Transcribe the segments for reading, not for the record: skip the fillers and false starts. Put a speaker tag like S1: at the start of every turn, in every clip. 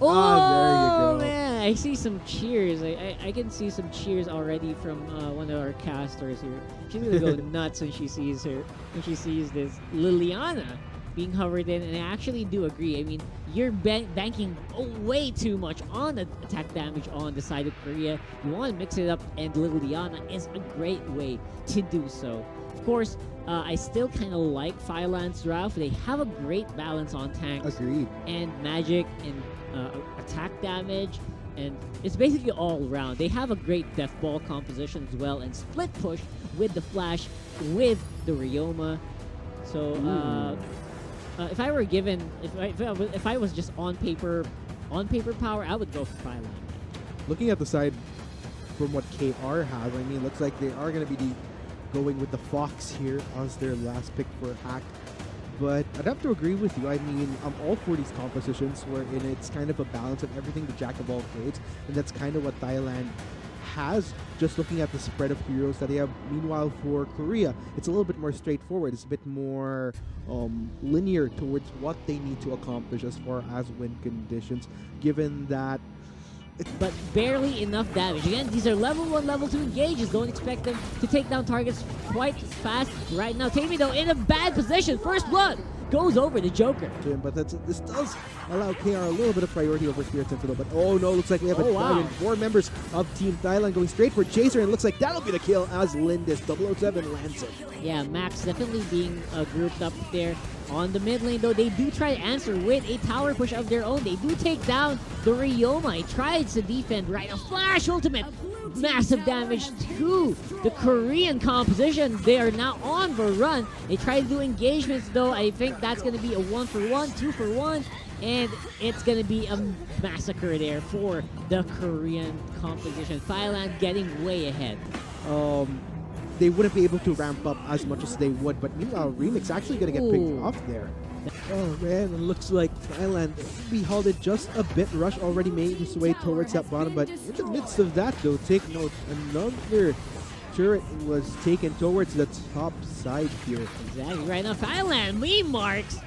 S1: Oh, there you go.
S2: Man, I see some cheers. I can see some cheers already from one of our casters here. She's gonna go nuts when she sees this Liliana being hovered in, and I actually do agree. I mean, you're banking way too much on the attack damage on the side of Korea. You want to mix it up, and Liliana is a great way to do so. Of course, I still kind of like Thailand's draft. They have a great balance on tanks.
S1: Agreed.
S2: And magic and attack damage, and it's basically all around. They have a great death ball composition as well, and split push with the flash with the Ryoma. So if I were given, if I was just on paper power, I would go for Thailand.
S1: Looking at the side from what KR has, I mean, looks like they are going to be going with the Fox here as their last pick for Hack. But I'd have to agree with you. I mean, I'm all for these compositions wherein it's kind of a balance of everything the Jack of all trades, and that's kind of what Thailand has, just looking at the spread of heroes that they have. Meanwhile, for Korea, it's a little bit more straightforward. It's a bit more linear towards what they need to accomplish as far as win conditions, given that
S2: but barely enough damage. Again, these are level 1, level 2 engages. Don't expect them to take down targets quite fast right now. Tammy, though, in a bad position. First blood goes over the Joker.
S1: But this does allow KR a little bit of priority over Spirit Sentinel. But oh no, looks like we have a 4 members of Team Thailand going straight for Chaser, and looks like that'll be the kill as Lindis 007 lands it.
S2: Yeah, Max definitely being grouped up there. On the mid lane, though, they do try to answer with a tower push of their own. They do take down the Ryoma. He tries to defend right. A flash ultimate. Massive damage to the Korean composition. They are now on the run. They try to do engagements, though. I think that's going to be a 1-for-1, 2-for-1, and it's going to be a massacre there for the Korean composition. Thailand getting way ahead.
S1: They wouldn't be able to ramp up as much as they would, but meanwhile, Remix actually going to get picked off there. Oh man, it looks like Thailand be halted just a bit. Rush already made his way towards that bottom, but in the midst of that though, take note, another turret was taken towards the top side here.
S2: Exactly, right now Thailand, Lee Marks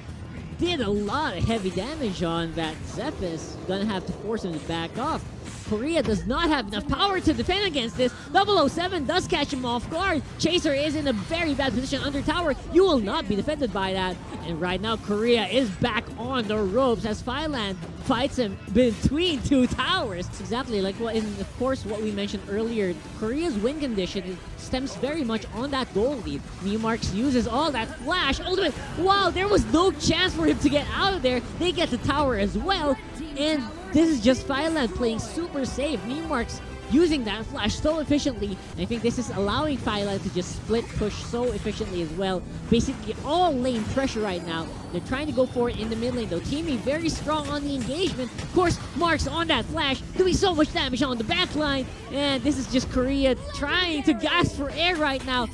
S2: did a lot of heavy damage on that Zephys. Gonna have to force him to back off. Korea does not have enough power to defend against this. 007 does catch him off guard. Chaser is in a very bad position under tower. You will not be defended by that. And right now, Korea is back on the ropes as Thailand fights him between 2 towers. Exactly like what, of course, what we mentioned earlier. Korea's win condition stems very much on that goal lead. Marks uses all that flash. Ultimate. Wow, there was no chance for him to get out of there. They get the tower as well. And this is just Thailand playing super safe. Marks using that flash so efficiently. And I think this is allowing Thailand to just split push so efficiently as well. Basically all lane pressure right now. They're trying to go for it in the mid lane though. Teamy very strong on the engagement. Of course, Marks on that flash doing so much damage on the back line. And this is just Korea trying to gasp for air right now.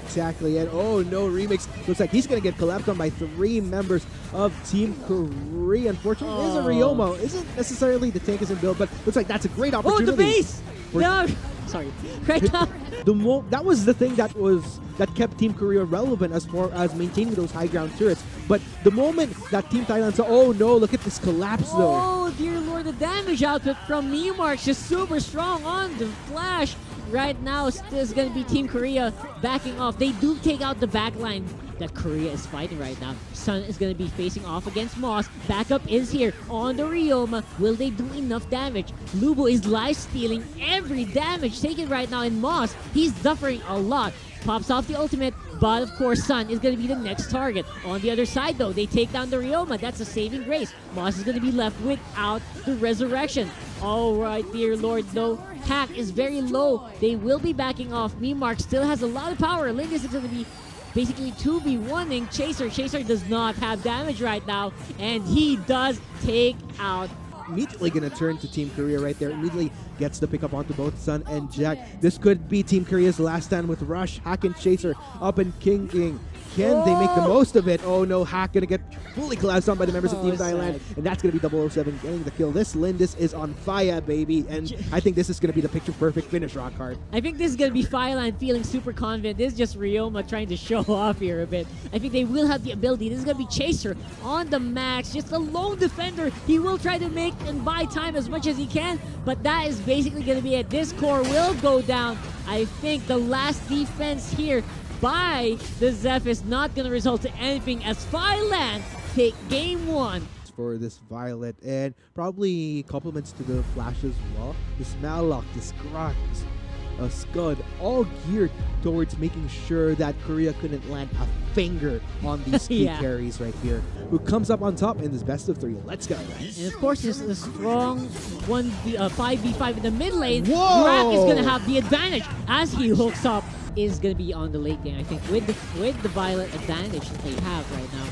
S1: Exactly, and oh no, Remix looks like he's going to get collapsed on by 3 members of Team Korea. Unfortunately, it is a Ryoma. Isn't necessarily the tank isn't built, but looks like that's a great opportunity.
S2: Oh, the base! No, sorry. Right now.
S1: That was the thing that kept Team Korea relevant as far as maintaining those high ground turrets. But the moment that Team Thailand saw, oh no, look at this collapse though.
S2: Oh dear lord, the damage output from Marks just super strong on the flash. Right now, it's going to be Team Korea backing off. They do take out the backline that Korea is fighting right now. Sun is going to be facing off against Moss. Backup is here on the Ryoma. Will they do enough damage? Lubo is life-stealing every damage taken right now in Moss. He's suffering a lot. Pops off the ultimate, but of course Sun is going to be the next target. On the other side though, they take down the Ryoma. That's a saving grace. Moss is going to be left without the resurrection. Alright, dear lord though. Hack is very low. They will be backing off. Mark still has a lot of power. Lindis is going to be basically 2v1ing Chaser. Chaser does not have damage right now, and he does take out.
S1: Immediately going to turn to Team Korea right there. Immediately gets the pick up onto both Sun and Jack. This could be Team Korea's last stand with Rush, Hack, and Chaser up and King. Can they make the most of it? Oh no, Hack gonna get fully collapsed on by the members of Team Thailand, and that's gonna be 007 getting the kill. This Lindis is on fire, baby, and I think this is gonna be the picture-perfect finish, Rockhard.
S2: I think this is gonna be Thailand feeling super confident. This is just Ryoma trying to show off here a bit. I think they will have the ability. This is gonna be Chaser on the max, just a lone defender. He will try to make retreat and buy time as much as he can, but that is basically going to be it. This core will go down. I think the last defense here by the Zeph is not going to result in anything as Thailand take game 1.
S1: For this Violet, and probably compliments to the Flash as well. This Mallock, this Grot, Scud, all geared towards making sure that Korea couldn't land a finger on these key carries right here. Who comes up on top in this best of 3? Let's go, guys.
S2: And of course, this is a strong 5v5 in the mid lane.
S1: Whoa!
S2: Drak is going to have the advantage as he hooks up. Is going to be on the late game, I think, with the Violet advantage that they have right now.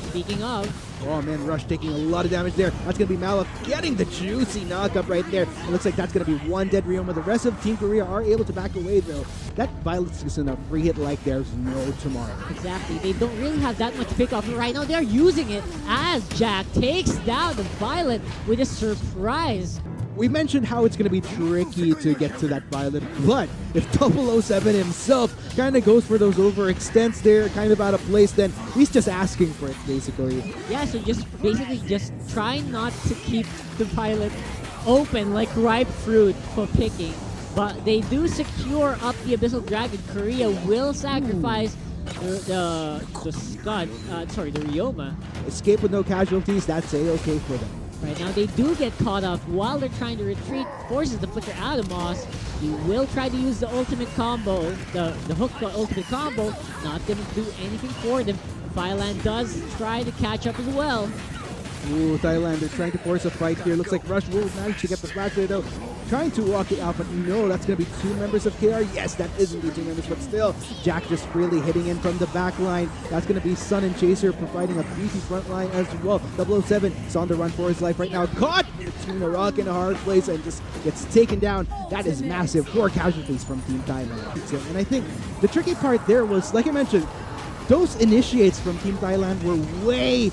S2: Speaking of,
S1: oh man, Rush taking a lot of damage there. That's going to be Mallock getting the juicy knockup right there. It looks like that's going to be one dead Ryoma. The rest of Team Korea are able to back away though. That Violet's just in a free hit like there's no tomorrow.
S2: Exactly. They don't really have that much pickoff, but right now they're using it as Jack takes down the Violet with a surprise.
S1: We mentioned how it's going to be tricky to get to that Violet, but if 007 himself kind of goes for those overextends there, kind of out of place, then he's just asking for it, basically.
S2: Yeah, so just basically just try not to keep the Violet open like ripe fruit for picking. But they do secure up the Abyssal Dragon. Korea will sacrifice the Scud, the Ryoma.
S1: Escape with no casualties, that's A-okay for them.
S2: Right now, they do get caught up while they're trying to retreat. Forces the flicker out of Moss. He will try to use the ultimate combo, the hook ultimate combo. Not going to do anything for them. Thailand does try to catch up as well.
S1: Ooh, Thailand, they're trying to force a fight here. Looks like Rush will manage to get the flash there though. Trying to walk it out, but no, that's going to be 2 members of KR. Yes, that is indeed 2 members, but still, Jack just really hitting in from the back line. That's going to be Sun and Chaser providing a beefy front line as well. 007 is on the run for his life right now. Caught between a rock and a hard place and just gets taken down. That is massive. 4 casualties from Team Thailand. And I think the tricky part there was, like I mentioned, those initiates from Team Thailand were way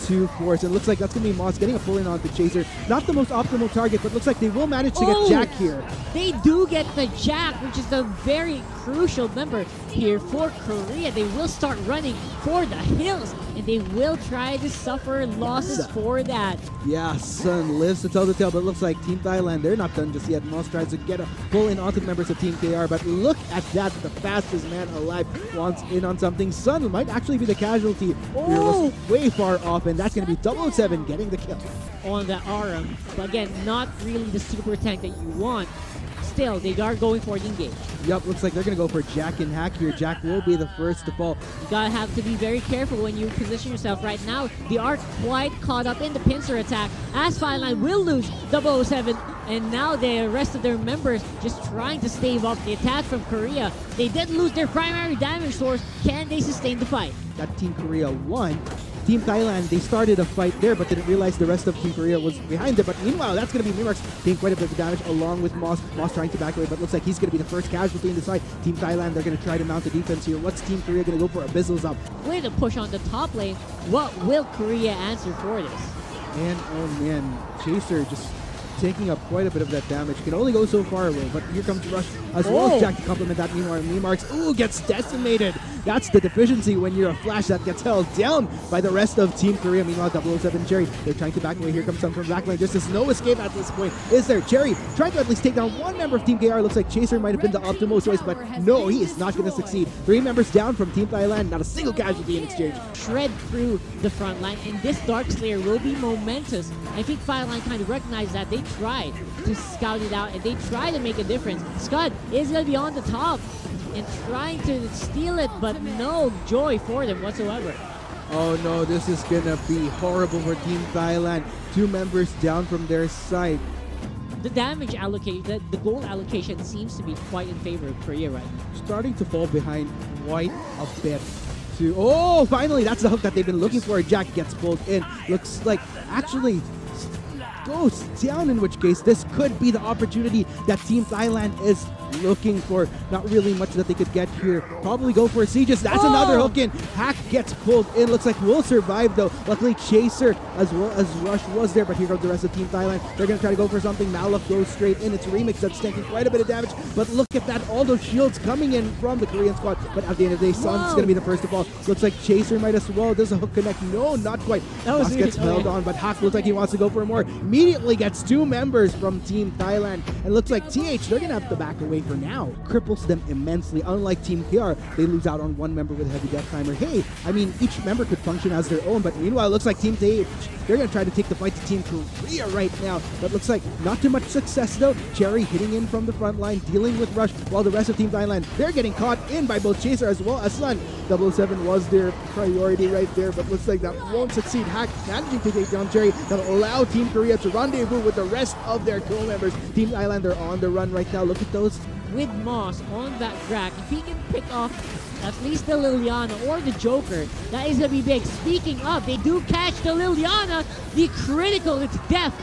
S1: too forced. And it looks like that's going to be Moss getting a pull-in onto Chaser. Not the most optimal target, but looks like they will manage to get Jack here.
S2: They do get the Jack, which is a very crucial member here for Korea. They will start running for the hills, and they will try to suffer losses for that.
S1: Yeah, Sun lives to tell the tale, but it looks like Team Thailand, they're not done just yet. Moss tries to get a pull-in onto the members of Team KR, but look at that. The fastest man alive wants in on something. Sun might actually be the casualty. Oh, way far off, and that's going to be 007 getting the kill.
S2: On the Aram, but again, not really the super tank that you want. Still, they are going for the engage.
S1: Yup, looks like they're going to go for Jack and Hack here. Jack will be the first to fall.
S2: You gotta have to be very careful when you position yourself right now. They are quite caught up in the pincer attack as Thailand will lose 007, and now the rest of their members just trying to stave off the attack from Korea. They did lose their primary damage source. Can they sustain the fight?
S1: That Team Korea won. Team Thailand, they started a fight there, but didn't realize the rest of Team Korea was behind it. But meanwhile, that's going to be Mimarks taking quite a bit of damage along with Moss. Moss trying to back away, but looks like he's going to be the first casualty in the side. Team Thailand, they're going to try to mount the defense here. What's Team Korea going to go for? Abyssals up.
S2: Way to push on the top lane. What will Korea answer for this?
S1: And oh man, Chaser just taking up quite a bit of that damage. Can only go so far away, but here comes Rush as well as Jack to complement that. Meanwhile, Mimarks, ooh, gets decimated. That's the deficiency when you're a Flash that gets held down by the rest of Team Korea. Meanwhile, 007 Cherry, they're trying to back away. Here comes some from back lane. There's no escape at this point, is there? Cherry trying to at least take down 1 member of Team KR. Looks like Chaser might have been the optimal choice, but no, he is not going to succeed. 3 members down from Team Thailand, not a single casualty in exchange.
S2: Shred through the front line, and this Dark Slayer will be momentous. I think Thailand kind of recognized that. They tried to scout it out, and they try to make a difference. Scud is going to be on the top and trying to steal it, but no joy for them whatsoever.
S1: Oh no, this is gonna be horrible for Team Thailand. 2 members down from their side.
S2: The damage allocation, the gold allocation seems to be quite in favor of Korea right now.
S1: Starting to fall behind quite a bit. Oh, finally, that's the hook that they've been looking for. Jack gets pulled in. Looks like actually goes down, in which case this could be the opportunity that Team Thailand is looking for not really much that they could get here. Probably go for Sieges. That's another hook in. Hack gets pulled in. Looks like we'll survive though. Luckily Chaser as well as Rush was there, but here comes the rest of Team Thailand. They're going to try to go for something. Maluk goes straight in. It's Remix that's taking quite a bit of damage, but look at that. All those shields coming in from the Korean squad, but at the end of the day, Sun's going to be the first to fall. Looks like Chaser might as well. There's a hook connect. No, not quite. That gets held on, but Hack looks like he wants to go for more. Immediately gets 2 members from Team Thailand, and looks like TH, they're going to have to back away for now. Cripples them immensely. Unlike Team KR, they lose out on 1 member with heavy death timer. Hey, I mean, each member could function as their own, but meanwhile, it looks like Team TH, they're going to try to take the fight to Team Korea right now, but looks like not too much success though. Cherry hitting in from the front line, dealing with Rush, while the rest of Team Thailand, they're getting caught in by both Chaser as well as Sun. 007 was their priority right there, but looks like that won't succeed. Hack managing to take down Cherry. That'll allow Team Korea to rendezvous with the rest of their co-members. Team Thailand, they're on the run right now. Look at those.
S2: With Moss on that track, if he can pick off at least the Liliana or the Joker, that is going to be big. Speaking of, they do catch the Liliana, the critical, it's death.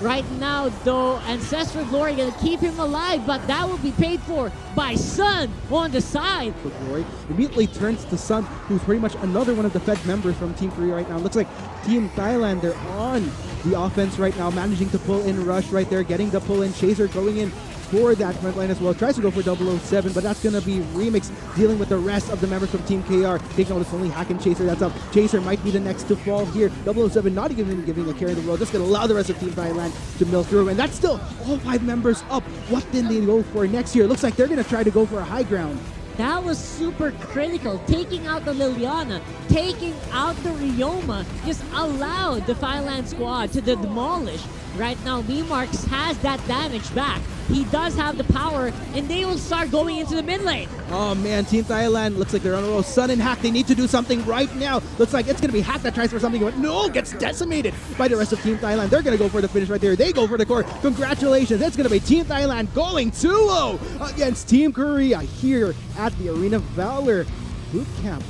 S2: Right now, though, Ancestral Glory going to keep him alive, but that will be paid for by Sun on the side.
S1: For Glory immediately turns to Sun, who's pretty much another one of the Fed members from Team Korea right now. Looks like Team Thailand, they're on the offense right now, managing to pull in Rush right there, getting the pull in. Chaser going in for that front line as well. Tries to go for 007, but that's going to be Remix dealing with the rest of the members from Team KR. Take notice, only Hack and Chaser that's up. Chaser might be the next to fall here. 007 not even giving a carry in the world, just going to allow the rest of Team Thailand to mill through, and that's still all 5 members up. What did they go for next year? Looks like they're going to try to go for a high ground.
S2: That was super critical. Taking out the Liliana, taking out the Ryoma, just allowed the Thailand squad to demolish. Right now, Marks has that damage back. He does have the power, and they will start going into the mid lane.
S1: Oh man, Team Thailand looks like they're on a roll. Sun and Hack, they need to do something right now. Looks like it's going to be Hack that tries for something, but no, gets decimated by the rest of Team Thailand. They're going to go for the finish right there. They go for the core. Congratulations. It's going to be Team Thailand going 2-0 against Team Korea here at the Arena Valor Bootcamp